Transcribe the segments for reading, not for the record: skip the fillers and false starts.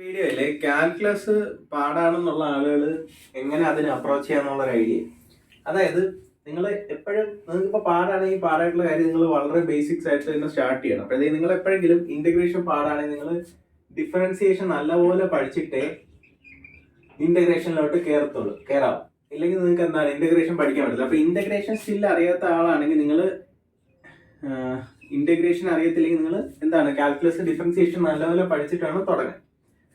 വീഡിയോയില് കാൽക്കുലസ് പാടാണെന്നുള്ള ആളുകൾ എങ്ങനെ അതിനെ അപ്രോച്ച് ചെയ്യാന്നുള്ള ഒരു ഐഡിയ. അതായത് നിങ്ങൾ എപ്പോഴും നിങ്ങൾക്കിപ്പോൾ പാടാണെങ്കിൽ പാടായിട്ടുള്ള കാര്യം നിങ്ങൾ വളരെ ബേസിക്സ് ആയിട്ട് തന്നെ സ്റ്റാർട്ട് ചെയ്യണം. അപ്പോഴത്തേക്ക് നിങ്ങൾ എപ്പോഴെങ്കിലും ഇന്റഗ്രേഷൻ പാടാണെങ്കിൽ നിങ്ങൾ ഡിഫറൻസിയേഷൻ നല്ലപോലെ പഠിച്ചിട്ടേ ഇന്റഗ്രേഷനിലോട്ട് കയറാം. ഇല്ലെങ്കിൽ നിങ്ങൾക്ക് എന്താണ് ഇന്റഗ്രേഷൻ പഠിക്കാൻ പറ്റില്ല. അപ്പൊ ഇന്റഗ്രേഷൻ സ്റ്റിൽ അറിയാത്ത ആളാണെങ്കിൽ നിങ്ങൾ ഇന്റഗ്രേഷൻ അറിയത്തില്ലെങ്കിൽ നിങ്ങൾ എന്താണ് കാൽക്കുലസ് ഡിഫറൻസിയേഷൻ നല്ലപോലെ പഠിച്ചിട്ടാണ് തുടങ്ങുന്നത്.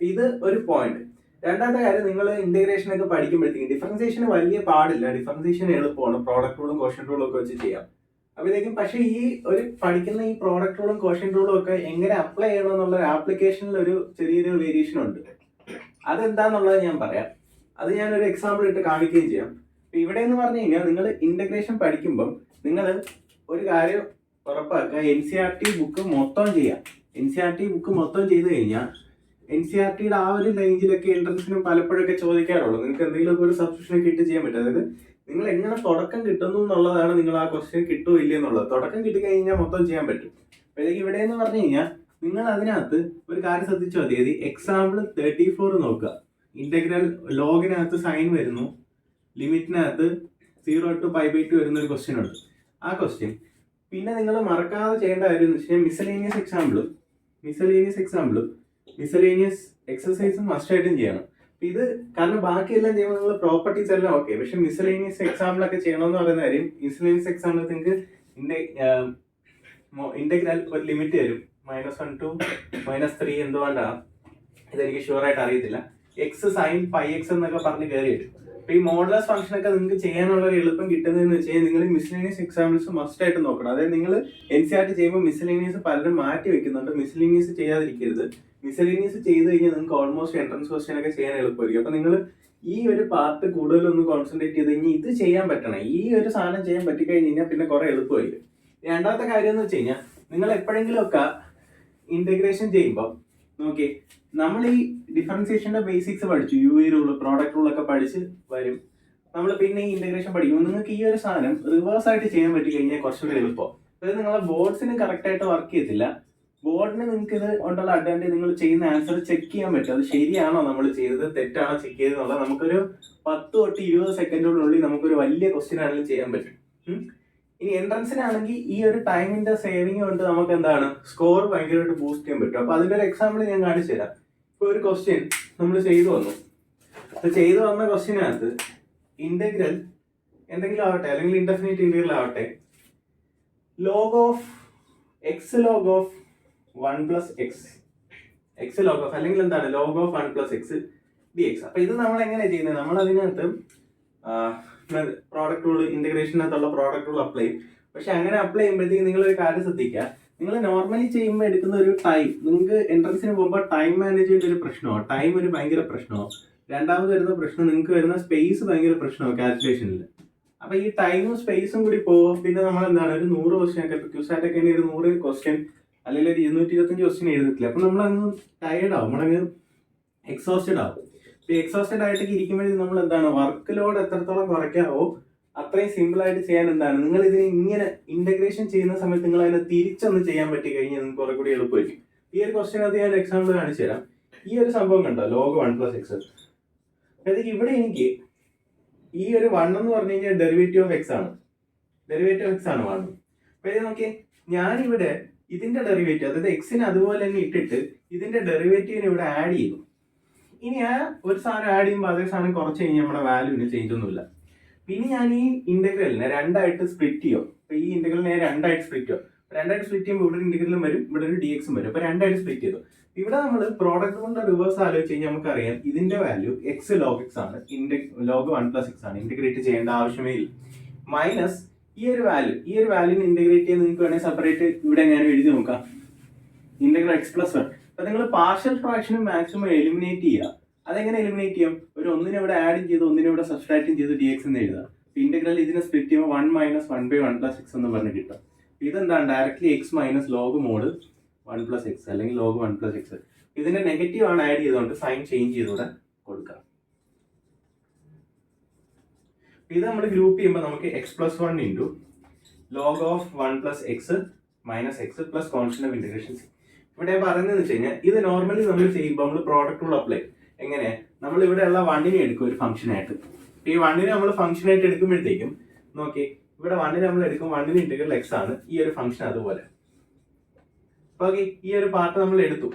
ഇത് ഒരു പോയിന്റ്. രണ്ടാമത്തെ കാര്യം, നിങ്ങൾ ഇന്റഗ്രേഷൻ ഒക്കെ പഠിക്കുമ്പോഴത്തേക്കും ഡിഫറൻസിയേഷൻ വലിയ പാടില്ല, ഡിഫറൻസിയേഷൻ എളുപ്പമാണ്, പ്രോഡക്റ്റ് റൂളും കോഷ്യന്റ് റൂളും ഒക്കെ വെച്ച് ചെയ്യാം. അപ്പോഴത്തേക്കും പക്ഷേ ഈ ഒരു പഠിക്കുന്ന ഈ പ്രോഡക്റ്റ് റൂളും കോഷ്യന്റ് റൂളും ഒക്കെ എങ്ങനെ അപ്ലൈ ചെയ്യണം എന്നുള്ള ഒരു ആപ്ലിക്കേഷനിൽ ഒരു ചെറിയൊരു വേരിയേഷൻ ഉണ്ട്. അതെന്താന്നുള്ളത് ഞാൻ പറയാം. അത് ഞാനൊരു എക്സാമ്പിൾ ഇട്ട് കാണിക്കുകയും ചെയ്യാം. ഇപ്പൊ ഇവിടെ എന്ന് പറഞ്ഞു കഴിഞ്ഞാൽ നിങ്ങൾ ഇന്റഗ്രേഷൻ പഠിക്കുമ്പം നിങ്ങൾ ഒരു കാര്യം ഉറപ്പാക്കുക, NCERT ബുക്ക് മൊത്തം ചെയ്യാം. NCERT ബുക്ക് മൊത്തം ചെയ്ത് കഴിഞ്ഞാൽ NCERTയുടെ ആ ഒരു റേഞ്ചിലൊക്കെ എൻട്രൻസിനും പലപ്പോഴൊക്കെ ചോദിക്കാറുള്ളൂ. നിങ്ങൾക്ക് എന്തെങ്കിലും ഒരു സബ്സ്ക്രിപ്ഷൻ കിട്ടി ചെയ്യാൻ പറ്റും. അതായത് നിങ്ങൾ എങ്ങനെ തുടക്കം കിട്ടുന്നു എന്നുള്ളതാണ് നിങ്ങൾ ആ ക്വസ്റ്റ്യൻ കിട്ടുമോ ഇല്ല എന്നുള്ളത്. തുടക്കം കിട്ടി കഴിഞ്ഞാൽ മൊത്തം ചെയ്യാൻ പറ്റും. അപ്പോഴേക്ക് ഇവിടെ എന്ന് പറഞ്ഞു കഴിഞ്ഞാൽ നിങ്ങൾ അതിനകത്ത് ഒരു കാര്യം ശ്രദ്ധിച്ചാൽ മതി. അത് എക്സാമ്പിൾ 34 നോക്കുക. ഇന്റഗ്രൽ ലോഗിനകത്ത് സൈൻ വരുന്നു, ലിമിറ്റിനകത്ത് 0 to π/2 വരുന്ന ഒരു ക്വസ്റ്റ്യൻ ഉണ്ട്. ആ ക്വസ്റ്റ്യൻ പിന്നെ നിങ്ങൾ മറക്കാതെ ചെയ്യേണ്ട കാര്യം എന്ന് വെച്ചാൽ മിസലേനിയസ് എക്സാമ്പിളും മിസലേനിയസ് എക്സസൈസും മസ്റ്റായിട്ടും ചെയ്യണം. ഇത് കാരണം ബാക്കിയെല്ലാം ചെയ്യുമ്പോൾ നിങ്ങൾ പ്രോപ്പർട്ടീസ് എല്ലാം ഓക്കെ, പക്ഷെ മിസലേനിയസ് എക്സാമ്പിളൊക്കെ ചെയ്യണമെന്ന് പറയുന്ന കാര്യം, മിസലേനിയസ് എക്സാമ്പിൾ നിങ്ങൾക്ക് ഇന്റഗ്രൽ ഒരു ലിമിറ്റ് തരും, -1 to -3 എന്തുകൊണ്ടാ ഇതെനിക്ക് ഷുവറായിട്ട് അറിയത്തില്ല, എക്സ് സൈൻ πx എന്നൊക്കെ പറഞ്ഞ് കയറി വരും. അപ്പൊ ഈ മോഡുലസ് ഫംഗ്ഷൻ ഒക്കെ നിങ്ങൾക്ക് ചെയ്യാനുള്ള ഒരു എളുപ്പം കിട്ടുന്നതെന്ന് വെച്ച് കഴിഞ്ഞാൽ നിങ്ങൾ മിസലേനിയസ് എക്സാമ്പിൾസ് മസ്റ്റ് ആയിട്ട് നോക്കണം. അതായത് നിങ്ങൾ NCERT ചെയ്യുമ്പോൾ മിസലേനിയസ് പലരും മാറ്റി വെക്കുന്നുണ്ട്. മിസലേനിയസ് ചെയ്യാതിരിക്കരുത്. മിസലേനിയസ് ചെയ്ത് കഴിഞ്ഞാൽ നിങ്ങൾക്ക് ഓൾമോസ്റ്റ് എൻട്രൻസ് ക്വസ്റ്റ്യൻ ഒക്കെ ചെയ്യാൻ എളുപ്പമായിരിക്കും. അപ്പൊ നിങ്ങൾ ഈ ഒരു പാർട്ട് കൂടുതലൊന്ന് കോൺസെൻട്രേറ്റ് ചെയ്ത് കഴിഞ്ഞാൽ ഇത് ചെയ്യാൻ പറ്റണം. ഈ ഒരു സാധനം ചെയ്യാൻ പറ്റിക്കഴിഞ്ഞ് കഴിഞ്ഞാൽ പിന്നെ കുറെ എളുപ്പമായിരിക്കും. രണ്ടാമത്തെ കാര്യം എന്ന് വെച്ച് കഴിഞ്ഞാൽ നിങ്ങൾ എപ്പോഴെങ്കിലും ഒക്കെ ഇന്റഗ്രേഷൻ ചെയ്യുമ്പോൾ നോക്കി, നമ്മൾ ഈ ഡിഫറൻസിയേഷന്റെ ബേസിക്സ് പഠിച്ചു, UV റൂള്, പ്രോഡക്റ്റ് റൂൾ ഒക്കെ പഠിച്ച് വരും. നമ്മൾ പിന്നെ ഈ ഇന്റഗ്രേഷൻ പഠിക്കുമ്പോൾ നിങ്ങൾക്ക് ഈ ഒരു സാധനം റിവേഴ്സ് ആയിട്ട് ചെയ്യാൻ പറ്റി കഴിഞ്ഞാൽ കുറച്ചുകൂടി എളുപ്പം. അതായത് നിങ്ങളെ ബോർഡ്സിന് കറക്റ്റ് ആയിട്ട് വർക്ക് ചെയ്യത്തില്ല. ബോർഡിന് നിങ്ങൾക്ക് ഇത് കൊണ്ടുള്ള അഡ്വാൻറ്റേജ്, നിങ്ങൾ ചെയ്യുന്ന ആൻസർ ചെക്ക് ചെയ്യാൻ പറ്റും. അത് ശരിയാണോ നമ്മൾ ചെയ്തത്, തെറ്റാണോ ചെക്ക് ചെയ്തെന്നുള്ളത് നമുക്കൊരു 10 തൊട്ട് 20 സെക്കൻഡിനുള്ളിൽ നമുക്കൊരു വലിയ ക്വസ്റ്റ്യൻ ആണെങ്കിലും ചെയ്യാൻ പറ്റും. ഇനി എൻട്രൻസിനാണെങ്കിൽ ഈ ഒരു ടൈമിന്റെ സേവിങ് കൊണ്ട് നമുക്ക് എന്താണ് സ്കോർ ഭയങ്കരമായിട്ട് ബൂസ്റ്റ് ചെയ്യാൻ പറ്റും. അപ്പൊ അതിന്റെ ഒരു എക്സാമ്പിൾ ഞാൻ കാണിച്ചു തരാം. ഇപ്പൊ ഒരു ക്വസ്റ്റ്യൻ നമ്മൾ ചെയ്തു വന്നു ക്വസ്റ്റ്യനകത്ത് ഇന്റഗ്രൽ എന്തെങ്കിലും ആവട്ടെ, അല്ലെങ്കിൽ ഇൻഡെഫിനിറ്റ് ഇന്റഗ്രൽ ആവട്ടെ, log of 1 + x log of അല്ലെങ്കിൽ എന്താണ് ലോഗ് ഓഫ് 1 + x dx. അപ്പൊ ഇത് നമ്മൾ എങ്ങനെയാണ് ചെയ്യുന്നത്, നമ്മൾ അതിനകത്ത് പ്രോഡക്റ്റ് റൂൾ, ഇന്റഗ്രേഷനകത്തുള്ള പ്രോഡക്റ്റ് റൂൾ അപ്ലൈ ചെയ്യും. പക്ഷെ അങ്ങനെ അപ്ലൈ ചെയ്യുമ്പോഴത്തേക്ക് നിങ്ങൾ ഒരു കാര്യം ശ്രദ്ധിക്കുക, നിങ്ങൾ നോർമലി ചെയ്യുമ്പോൾ എടുക്കുന്ന ഒരു ടൈം, നിങ്ങൾക്ക് എൻട്രൻസിന് പോകുമ്പോൾ ടൈം മാനേജ്മെന്റ് ഒരു പ്രശ്നമോ, ടൈം ഒരു ഭയങ്കര പ്രശ്നമോ. രണ്ടാമത് വരുന്ന പ്രശ്നം നിങ്ങൾക്ക് വരുന്ന സ്പേസ് ഭയങ്കര പ്രശ്നമോ കാൽക്കുലേഷനിൽ. അപ്പൊ ഈ ടൈമും സ്പേസും കൂടി പോകും. പിന്നെ നമ്മൾ എന്താണ് ഒരു 100 ക്വസ്റ്റ്യൻ ഒക്കെ, ക്യൂസാറ്റൊക്കെ ഒരു 100 ക്വസ്റ്റ്യൻ അല്ലെങ്കിൽ ഒരു 225 ക്വസ്റ്റ്യൻ എഴുതത്തില്ല. അപ്പൊ നമ്മളങ്ങ് ടയേർഡ് ആവും, നമ്മളങ്ങ് എക്സോസ്റ്റഡ് ആവും. എക്സോസ്റ്റഡ് ആയിട്ടൊക്കെ ഇരിക്കുമ്പോഴേ നമ്മൾ എന്താണ് വർക്ക് ലോഡ് എത്രത്തോളം കുറയ്ക്കാവോ അത്രയും സിമ്പിൾ ആയിട്ട് ചെയ്യാൻ എന്താണ് നിങ്ങൾ ഇതിന് ഇങ്ങനെ ഇന്റഗ്രേഷൻ ചെയ്യുന്ന സമയത്ത് നിങ്ങൾ അതിനെ തിരിച്ചൊന്ന് ചെയ്യാൻ പറ്റി കഴിഞ്ഞാൽ നിങ്ങൾക്ക് കുറെ കൂടി എളുപ്പമായിരിക്കും. ഈ ഒരു ക്വസ്റ്റ്യനകത്ത് ഞാൻ എക്സാമ്പിൾ കാണിച്ചു തരാം. ഈ ഒരു സംഭവം കണ്ടോ, ലോഗ് 1 + x. അതായത് ഇവിടെ എനിക്ക് ഈ ഒരു 1 എന്ന് പറഞ്ഞു കഴിഞ്ഞാൽ ഡെറിവേറ്റീവ് ഓഫ് x ആണ് 1. അപ്പൊ ഇത് നോക്കി, ഞാനിവിടെ ഇതിന്റെ ഡെറിവേറ്റീവ്, അതായത് എക്സിന് അതുപോലെ തന്നെ ഇട്ടിട്ട് ഇതിന്റെ ഡെറിവേറ്റീവിനെ ഇവിടെ ആഡ് ചെയ്തു. ഇനി ആ ഒരു സാധനം ആഡ് ചെയ്യുമ്പോൾ അതേ സാധനം കുറച്ച് കഴിഞ്ഞാൽ നമ്മുടെ വാല്യൂവിന് ചേഞ്ച് ഒന്നുമില്ല. പിന്നെ ഞാൻ ഈ ഇന്റഗ്രലിനെ രണ്ടായിട്ട് സ്പ്ലിറ്റ് ചെയ്യും. അപ്പൊ ഈ ഇന്റഗ്രലിനെ രണ്ടായിട്ട് സ്പ്ലിറ്റ് ചെയ്യുമ്പോൾ ഇവിടെ ഒരു ഇന്റഗ്രലും വരും, ഇവിടെ ഒരു dx വരും. അപ്പൊ രണ്ടായിട്ട് സ്പ്ലിറ്റ് ചെയ്തു. ഇവിടെ നമ്മൾ പ്രോഡക്റ്റ് കൊണ്ട് റിവേഴ്സ് ആലോചിച്ച് കഴിഞ്ഞാൽ നമുക്കറിയാം ഇതിന്റെ വാല്യൂ x log x ആണ്, ലോഗ് 1 + x ആണ്. ഇന്റഗ്രേറ്റ് ചെയ്യേണ്ട ആവശ്യമേ ഇല്ല. മൈനസ് ഈ ഒരു വാല്യൂനെ ഇന്റഗ്രേറ്റ് ചെയ്യാൻ നിങ്ങൾക്ക് വേണമെങ്കിൽ സെപ്പറേറ്റ് ഇവിടെ ഞാൻ എഴുതി നോക്കാം, ഇന്റഗ്രൽ x + 1. അപ്പൊ നിങ്ങൾ പാർഷ്യൽ ഫ്രാക്ഷനും മാക്സിമം എലിമിനേറ്റ് ചെയ്യുക. അതെങ്ങനെ എലിമിനേറ്റ് ചെയ്യാം, ഒരു ഒന്നിനെ ഇവിടെ ആഡും ചെയ്ത് ഒന്നിനെ ഇവിടെ സബ്സ്ട്രാക്റ്റും ചെയ്ത് dx എന്ന് എഴുതുക. ഇന്റഗ്രൽ ഇതിനെ സ്പ്ലിറ്റ് ചെയ്യുമ്പോൾ 1 - 1/1 + x എന്ന് പറഞ്ഞ് കിട്ടും. ഇതെന്താണ് directly x - log mode 1 + x അല്ലെങ്കിൽ ലോഗ് 1 + x. ഇതിന്റെ നെഗറ്റീവ് ആണ് ആഡ് ചെയ്തുകൊണ്ട് സൈൻ ചേഞ്ച് ചെയ്തുകൂടെ കൊടുക്കാം. ഇത് നമ്മൾ ഗ്രൂപ്പ് ചെയ്യുമ്പോൾ നമുക്ക് x + 1 × log of 1 + x - x + constant of integration c. ഇവിടെ പറയുന്നത് വെച്ച് കഴിഞ്ഞാൽ ഇത് നോർമലി നമ്മൾ ചെയ്യുമ്പോൾ നമ്മൾ പ്രോഡക്റ്റ് റൂൾ അപ്ലൈ എങ്ങനെ നമ്മൾ ഇവിടെയുള്ള വണ്ണിനെ എടുക്കും ഒരു ഫംഗ്ഷൻ ആയിട്ട്. ഈ വണ്ണിനെ നമ്മൾ ഫംഗ്ഷൻ ആയിട്ട് എടുക്കുമ്പോഴത്തേക്കും നോക്കി ഇവിടെ വണ്ണിനെ നമ്മൾ എടുക്കും, വണ്ണിന് ഇന്റഗ്രൽ എക്സ് ആണ് ഈ ഒരു ഫംഗ്ഷൻ അതുപോലെ. ഓക്കെ, ഈ ഒരു പാർട്ട് നമ്മൾ എടുത്തു.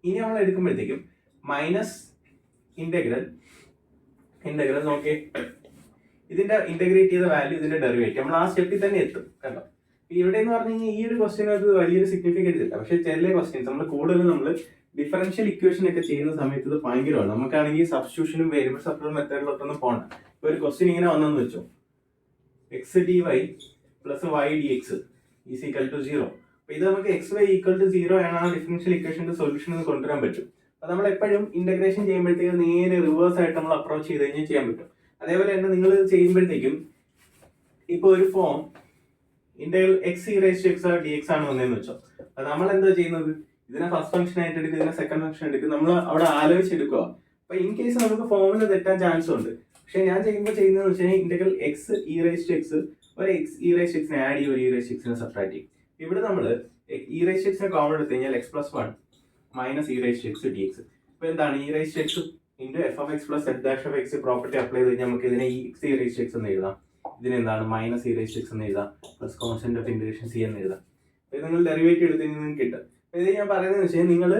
ഇനി നമ്മൾ എടുക്കുമ്പോഴത്തേക്കും മൈനസ് ഇന്റഗ്രൽ നോക്കി ഇതിന്റെ ഇന്റഗ്രേറ്റ് ചെയ്ത വാല്യൂ ഇതിന്റെ ഡെറിവേറ്റീവ് നമ്മൾ ആ സ്റ്റെപ്പിൽ തന്നെ എത്തും കണ്ടോ. ഇവിടെ എന്ന് പറഞ്ഞു കഴിഞ്ഞാൽ ഈ ഒരു ക്വസ്റ്റ്യനകത്ത് വലിയൊരു സിഗ്നിഫിക്കൻസ് ഇല്ല. പക്ഷെ ചില ക്വസ്റ്റ്യൻസ് നമ്മൾ കൂടുതലും നമ്മൾ ഡിഫറൻഷ്യൽ ഇക്വേഷൻ ഒക്കെ ചെയ്യുന്ന സമയത്ത് ഇത് ഭയങ്കരമാണ്. നമുക്കാണെങ്കിൽ സബ്സ്റ്റിറ്റ്യൂഷനും വേരിയബിൾ സെപ്പറേറ്റ് മെത്തേഡിലോട്ടൊന്നും പോകണം. ഇപ്പൊ ഒരു ക്വസ്റ്റ്യൻ ഇങ്ങനെ വന്നെന്ന് വെച്ചോ, x d y plus y d x is equal to 0. അപ്പൊ ഇത് നമുക്ക് എക്സ് വൈ ഈക്വൽ ടു 0 ആണ് ആ ഡിഫറൻഷ്യൽ ഇക്വേഷന്റെ സൊല്യൂഷൻ എന്ന് കൊണ്ടുവരാൻ പറ്റും. അപ്പൊ നമ്മൾ എപ്പോഴും ഇന്റഗ്രേഷൻ ചെയ്യുമ്പോഴത്തേക്ക് നേരെ റിവേഴ്സ് ആയിട്ട് നമ്മൾ അപ്രോച്ച് ചെയ്ത് കഴിഞ്ഞാൽ ചെയ്യാൻ പറ്റും. അതേപോലെ തന്നെ നിങ്ങൾ ചെയ്യുമ്പോഴത്തേക്കും ഇപ്പൊ ഒരു form integral x e raise to x d x ആണ് വന്നതെന്ന് വെച്ചോ, അത് നമ്മൾ എന്താ ചെയ്യുന്നത്, ഇതിനെ ഫസ്റ്റ് ഫംഗ്ഷൻ ആയിട്ട് എടുക്കും, ഇതിനെ സെക്കൻഡ് ഫംഗ്ഷൻ എടുക്കും, നമ്മൾ അവിടെ ആലോചിച്ചെടുക്കുക. അപ്പൊ ഇൻ കേസ് നമുക്ക് ഫോമിൽ തെറ്റാൻ ചാൻസ് ഉണ്ട്. പക്ഷെ ഞാൻ ചെയ്യുമ്പോൾ ചെയ്യുന്നതെന്ന് വെച്ച് കഴിഞ്ഞാൽ integral x e raise to x ഒരു എക്സ് ഇ റൈസ് ടു എക്സിനെ ആഡ് ചെയ്യും, ഒരു ഇ റൈസ് ടു എക്സിനെ സബ്ട്രാക്ട് ചെയ്യും. ഇവിടെ നമ്മൾ ഇ റൈസ് ടു എക്സിനെ കോമൺ എടുത്തു കഴിഞ്ഞാൽ x plus 1 minus e raise to x d x. ഇപ്പൊ എന്താണ് e raise to x into f of x plus z dash of x property apply ചെയ്ത് കഴിഞ്ഞാൽ നമുക്ക് ഇതിനെ x e raise to x എന്ന് എഴുതാം, ഇതിനെന്താണ് minus e raise to x എന്ന് എഴുതാം, plus constant of integration c എന്ന് എഴുതാം. ഇത് നിങ്ങൾ ഡെറിവേറ്റീവ് എടുത്ത് നിങ്ങൾക്ക് കിട്ടും. ഇത് ഞാൻ പറയുന്നത് വെച്ചാൽ നിങ്ങൾ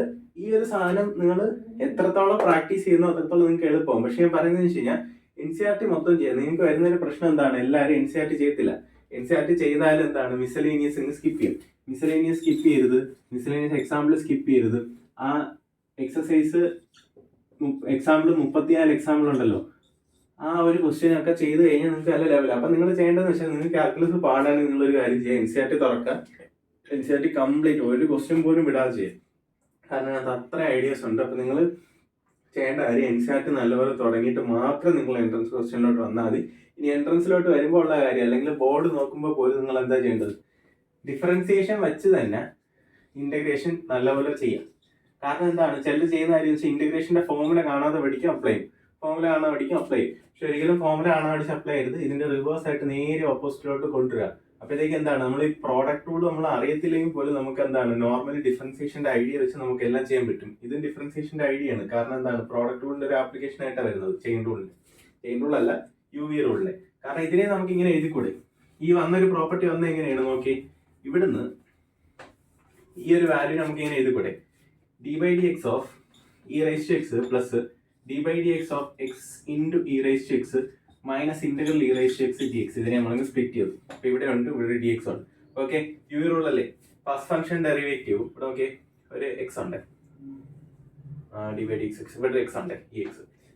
ഈ ഒരു സാധനം നിങ്ങൾ എത്രത്തോളം പ്രാക്ടീസ് ചെയ്യുന്നോ അത്രത്തോളം നിങ്ങൾക്ക് എളുപ്പമാകും. പക്ഷെ ഞാൻ പറയുന്നത് വെച്ച് കഴിഞ്ഞാൽ NCERT മൊത്തം ചെയ്യാം. നിങ്ങൾക്ക് വരുന്നൊരു പ്രശ്നം എന്താണ്, എല്ലാവരും NCERT ചെയ്യത്തില്ല. NCERT ചെയ്താലും എന്താണ് മിസലേനിയസ് സ്കിപ്പ് ചെയ്യും. മിസലേനിയസ് സ്കിപ്പ് ചെയ്യരുത്, മിസലേനിയസ് എക്സാമ്പിൾ സ്കിപ്പ് ചെയ്യരുത്. ആ എക്സസൈസ് എക്സാമ്പിൾ 34 എക്സാമ്പിൾ ഉണ്ടല്ലോ, ആ ഒരു ക്വസ്റ്റ്യൻ ഒക്കെ ചെയ്ത് കഴിഞ്ഞാൽ നിങ്ങൾക്ക് നല്ല ലെവൽ. അപ്പൊ നിങ്ങൾ ചെയ്യേണ്ടതെന്ന് വെച്ചാൽ നിങ്ങൾക്ക് കാൽക്കുലസ് പാടാണെങ്കിൽ നിങ്ങളൊരു കാര്യം ചെയ്യുക, NCERT തുറക്കുക, NCERT കംപ്ലീറ്റ് ഒരു ക്വസ്റ്റ്യൻ പോലും വിടാതെ ചെയ്യും. കാരണം അത് അത്ര ഐഡിയാസ് ഉണ്ട്. അപ്പൊ നിങ്ങൾ ചെയ്യേണ്ട കാര്യം NCERT നല്ലപോലെ തുടങ്ങിയിട്ട് മാത്രം നിങ്ങൾ എൻട്രൻസ് ക്വസ്റ്റ്യനിലോട്ട് വന്നാൽ മതി. ഇനി എൻട്രൻസിലോട്ട് വരുമ്പോൾ ഉള്ള കാര്യം അല്ലെങ്കിൽ ബോർഡ് നോക്കുമ്പോൾ പോലും നിങ്ങൾ എന്താ ചെയ്യേണ്ടത്, ഡിഫറൻസിയേഷൻ വെച്ച് തന്നെ ഇന്റഗ്രേഷൻ നല്ലപോലെ ചെയ്യാം. കാരണം എന്താണ് ചിലർ ചെയ്യുന്ന കാര്യം വെച്ചാൽ ഇന്റഗ്രേഷന്റെ ഫോമുല കാണാതെ പഠിക്കും അപ്ലൈ ചെയ്യും, ഫോമുല കാണാതെ പഠിക്കും അപ്ലൈ ചെയ്യും. പക്ഷെ ഒരിക്കലും ഫോമുല കാണാതെ പഠിച്ച് അപ്ലൈ ചെയ്യരുത്, ഇതിന്റെ റിവേഴ്സ് ആയിട്ട് നേരെ ഓപ്പോസിറ്റിലോട്ട് കൊണ്ടുവരിക. അപ്പോഴത്തേക്ക് എന്താണ് നമ്മൾ ഈ പ്രോഡക്റ്റ് റൂൾ നമ്മൾ അറിയത്തില്ലെങ്കിൽ പോലും നമുക്ക് എന്താണ് നോർമലി ഡിഫറൻസിയേഷന്റെ ഐഡിയ വെച്ച് നമുക്ക് എല്ലാം ചെയ്യാൻ പറ്റും. ഇത് ഡിഫറൻസിയേഷന്റെ ഐഡിയ ആണ്. കാരണം എന്താണ് പ്രോഡക്റ്റ് റൂളിന്റെ ഒരു ആപ്ലിക്കേഷൻ ആയിട്ടാണ് വരുന്നത്, ചെയിൻ റൂൾ അല്ല UV റൂളിലെ. കാരണം ഇതിനെ നമുക്ക് ഇങ്ങനെ എഴുതിക്കൂടെ, ഈ വന്നൊരു പ്രോപ്പർട്ടി വന്ന എങ്ങനെയാണ് നോക്കി, ഇവിടുന്ന് ഈ ഒരു വാല്യൂ നമുക്ക് ഇങ്ങനെ എഴുതിക്കൂടെ, d by dx of e raised to x plus d by dx of x into e raised to x minus integral e raised to x dx. ഇതിനെ നമ്മൾ സ്പ്ലിറ്റ് ചെയ്തു. അപ്പൊ ഇവിടെ ഉണ്ട്, ഇവിടെ dx ഉണ്ട്. ഓക്കെ, UV റൂൾ അല്ലേ, first function derivative ഇവിടെ ഓക്കെ ഒരു x ഉണ്ട്, d by dx ഇവിടെ x ഉണ്ട് ex.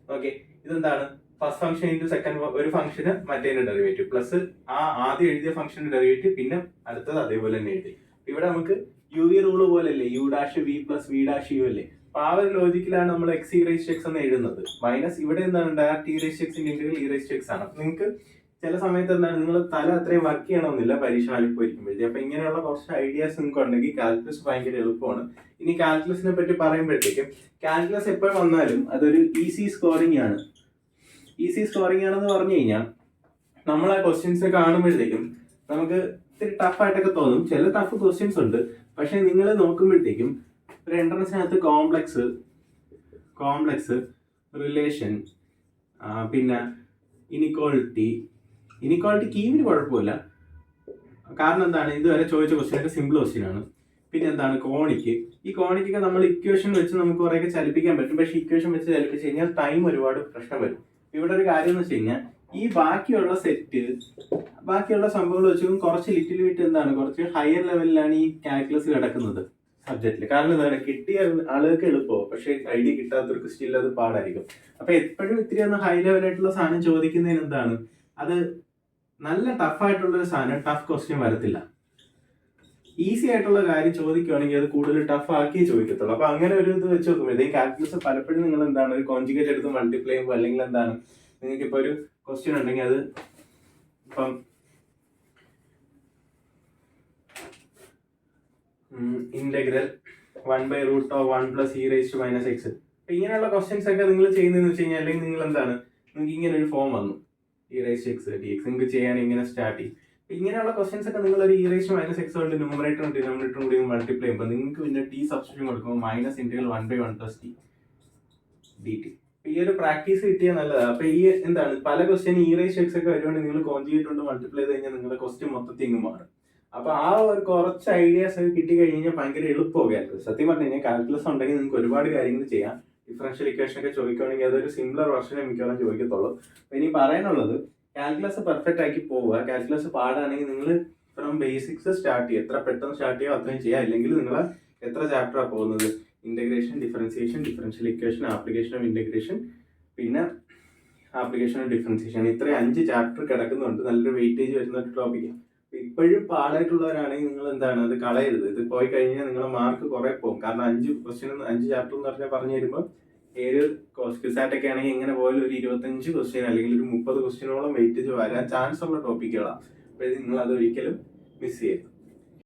ഓക്കെ, ഇതെന്താണ് ഫസ്റ്റ് ഫംഗ്ഷൻ ഇൻറ്റു സെക്കൻഡ് ഒരു ഫംഗ്ഷന് മറ്റേതിന്റെ ഡെറിവേറ്റീവ് പ്ലസ് ആ ആദ്യം എഴുതിയ ഫംഗ്ഷന്റെ ഡെറിവേറ്റീവ് പിന്നെ അടുത്തത് അതേപോലെ തന്നെ എഴുതി. ഇവിടെ നമുക്ക് UV റൂള് പോലെ അല്ലേ u dash v plus v dash u അല്ലേ. അപ്പൊ ആ ഒരു ലോജിക്കിലാണ് നമ്മൾ x e raise to x എന്ന് എഴുതുന്നത്. മൈനസ് ഇവിടെ എന്താണ് direct e raise to x integral e raise to x ആണ്. അപ്പൊ നിങ്ങൾക്ക് ചില സമയത്ത് എന്താണ് നിങ്ങൾ തല അത്രയും വർക്ക് ചെയ്യണമെന്നില്ല പരീക്ഷ ഹാളിൽ പോയിരിക്കുമ്പോഴത്തേക്ക്. അപ്പൊ ഇങ്ങനെയുള്ള കുറച്ച് ഐഡിയാസ് നിങ്ങൾക്ക് ഉണ്ടെങ്കിൽ കാൽക്കുലസ് ഭയങ്കര എളുപ്പമാണ്. ഇനി കാൽക്കുലസിനെ പറ്റി പറയുമ്പോഴത്തേക്കും കാൽക്കുലസ് എപ്പോൾ വന്നാലും അതൊരു ഈസി സ്കോറിംഗ് ആണ്. ഈസി സ്കോറിംഗ് ആണെന്ന് പറഞ്ഞു കഴിഞ്ഞാൽ നമ്മൾ ആ ക്വസ്റ്റ്യൻസ് കാണുമ്പോഴത്തേക്കും നമുക്ക് ഇത്തിരി ടഫ് ആയിട്ടൊക്കെ തോന്നും. ചില ടഫ് ക്വസ്റ്റ്യൻസ് ഉണ്ട്, പക്ഷെ നിങ്ങൾ നോക്കുമ്പോഴത്തേക്കും ഒരു എൻട്രൻസിനകത്ത് കോംപ്ലക്സ് റിലേഷൻ പിന്നെ ഇനിക്വാളിറ്റി കീമിന് കുഴപ്പമില്ല. കാരണം എന്താണ് ഇതുവരെ ചോദിച്ച ക്വസ്റ്റ്യൻ സിമ്പിൾ ക്വസ്റ്റ്യൻ ആണ്. പിന്നെ എന്താണ് കോണിക്ക്, ഈ കോണിക്കൊക്കെ നമ്മൾ ഇക്വേഷൻ വെച്ച് നമുക്ക് കുറേയൊക്കെ ചലിപ്പിക്കാൻ പറ്റും. പക്ഷെ ഇക്വേഷൻ വെച്ച് ചലിപ്പിച്ച് കഴിഞ്ഞാൽ ടൈം ഒരുപാട് പ്രശ്നം വരും. ഇവിടെ ഒരു കാര്യം എന്ന് വെച്ച് കഴിഞ്ഞാൽ ഈ ബാക്കിയുള്ള സംഭവങ്ങൾ വെച്ചും കുറച്ച് ലിറ്റിൽ ബിറ്റ് എന്താണ് കുറച്ച് ഹയർ ലെവലിലാണ് ഈ കാൽക്കുലസ് കിടക്കുന്നത് സബ്ജക്റ്റിൽ. കാരണം എന്താണ് കിട്ടിയ ആളുകൾക്ക് എളുപ്പമോ, പക്ഷെ ഐഡിയ കിട്ടാത്തവർക്ക് സ്റ്റിൽ അത് പാടായിരിക്കും. അപ്പൊ എപ്പോഴും ഇത്തിരി ഒന്ന് ഹൈ ലെവലായിട്ടുള്ള സാധനം ചോദിക്കുന്നതിന് എന്താണ് അത് നല്ല ടഫായിട്ടുള്ള ഒരു സാധനം ടഫ് ക്വസ്റ്റ്യൻ വരത്തില്ല. ഈസി ആയിട്ടുള്ള കാര്യം ചോദിക്കുകയാണെങ്കിൽ അത് കൂടുതൽ ടഫ് ആക്കിയേ ചോദിക്കത്തുള്ളൂ. അപ്പൊ അങ്ങനെ ഒരു ഇത് വെച്ച് നോക്കുമ്പോൾ കാൽക്കുലസ് പലപ്പോഴും നിങ്ങൾ എന്താണ് ഒരു കോൺജുഗേറ്റ് എടുത്ത് മൾട്ടിപ്ലൈ ചെയ്യുമ്പോൾ അല്ലെങ്കിൽ എന്താണ് നിങ്ങൾക്ക് ഇപ്പൊ ഒരു ക്വസ്റ്റ്യൻ ഉണ്ടെങ്കിൽ അത് ഇപ്പം integral 1/√1 + e raised to - x. അപ്പൊ ഇങ്ങനെയുള്ള ക്വസ്റ്റ്യൻസ് ഒക്കെ നിങ്ങൾ ചെയ്യുന്നതെന്ന് വെച്ച് കഴിഞ്ഞാൽ അല്ലെങ്കിൽ നിങ്ങൾ എന്താണ് നിങ്ങൾക്ക് ഇങ്ങനെ ഒരു ഫോം വന്നു e raised to x dx നിങ്ങൾക്ക് ചെയ്യാൻ ഇങ്ങനെ സ്റ്റാർട്ട് ചെയ്യും. ഇങ്ങനെയുള്ള ക്വസ്റ്റ്യൻസ് ഒക്കെ നിങ്ങൾ ഒരു e−x കൊണ്ട് ന്യൂമറേറ്ററും ഡിനോമിനേറ്ററും കൂടി മൾട്ടിപ്ലൈ ചെയ്യുമ്പോൾ നിങ്ങൾക്ക് പിന്നെ ടി സബ്സ്റ്റിറ്റ്യൂഷൻ കൊടുക്കുമ്പോൾ മൈനസ് ഇന്റഗ്രൽ 1/1 + t dt. ഈ ഒരു പ്രാക്ടീസ് കിട്ടിയാൽ നല്ലതാണ്. അപ്പൊ ഈ എന്താണ് പല ക്വസ്റ്റ്യൻ e−x ഒക്കെ വരുവാണെങ്കിൽ നിങ്ങൾ കോൺജുഗേറ്റ് കൊണ്ട് മൾട്ടിപ്ലൈ ചെയ്ത് കഴിഞ്ഞാൽ നിങ്ങളുടെ ക്വസ്റ്റ്യൻ മൊത്തത്തിൽ ഇങ്ങ് മാറും. അപ്പൊ ആ ഒരു കുറച്ച് ഐഡിയാസ് ഒക്കെ കിട്ടി കഴിഞ്ഞാൽ ഭയങ്കര എളുപ്പമൊക്കെ. സത്യം പറഞ്ഞു കഴിഞ്ഞാൽ കാൽക്കുലസ് ഉണ്ടെങ്കിൽ നിങ്ങൾക്ക് ഒരുപാട് കാര്യങ്ങൾ ചെയ്യാം. ഡിഫറൻഷ്യൽ ഇക്വേഷൻ ഒക്കെ ചോദിക്കുകയാണെങ്കിൽ അതൊരു സിംപ്ലർ വെർഷനെ മിക്കവാറും ചോദിക്കത്തുള്ളൂ. അപ്പൊ ഇനി പറയാനുള്ളത് കാൽക്കുലസ് പെർഫെക്റ്റ് ആക്കി പോവുക. കാൽക്കുലസ് പാടാണെങ്കിൽ നിങ്ങൾ ഫ്രം ബേസിക്സ് സ്റ്റാർട്ട് ചെയ്യുക. എത്ര പെട്ടെന്ന് സ്റ്റാർട്ട് ചെയ്യുക അത്രയും ചെയ്യുക. അല്ലെങ്കിൽ നിങ്ങൾ എത്ര ചാപ്റ്ററാണ് പോകുന്നത്? Integration, differentiation, differential equation, application of integration, പിന്നെ ആപ്ലിക്കേഷൻ ഓഫ് ഡിഫറൻസിയേഷൻ. ഇത്രയും 5 ചാപ്റ്റർ കിടക്കുന്നുണ്ട്. നല്ലൊരു വെയിറ്റേജ് വരുന്ന ഒരു ടോപ്പിക്കാണ്. ഇപ്പോഴും പാടായിട്ടുള്ളവരാണെങ്കിൽ നിങ്ങൾ എന്താണ് അത് കളയരുത്. ഇത് പോയി കഴിഞ്ഞാൽ നിങ്ങളുടെ മാർക്ക് കുറെ പോകും. കാരണം 5 ചാപ്റ്റർ എന്ന് പറഞ്ഞാൽ പറഞ്ഞു തരുമ്പോൾ ഏത് ക്വിസാറ്റൊക്കെ ആണെങ്കിൽ എങ്ങനെ പോയാലും ഒരു 25 ക്വസ്റ്റ്യൻ അല്ലെങ്കിൽ ഒരു 30 ക്വസ്റ്റ്യനോളം വെയിറ്റേജ് വരാൻ ചാൻസ് ഉള്ള ടോപ്പിക്കുകളാണ്. അപ്പോൾ നിങ്ങൾ അത് ഒരിക്കലും മിസ് ചെയ്യരുത്.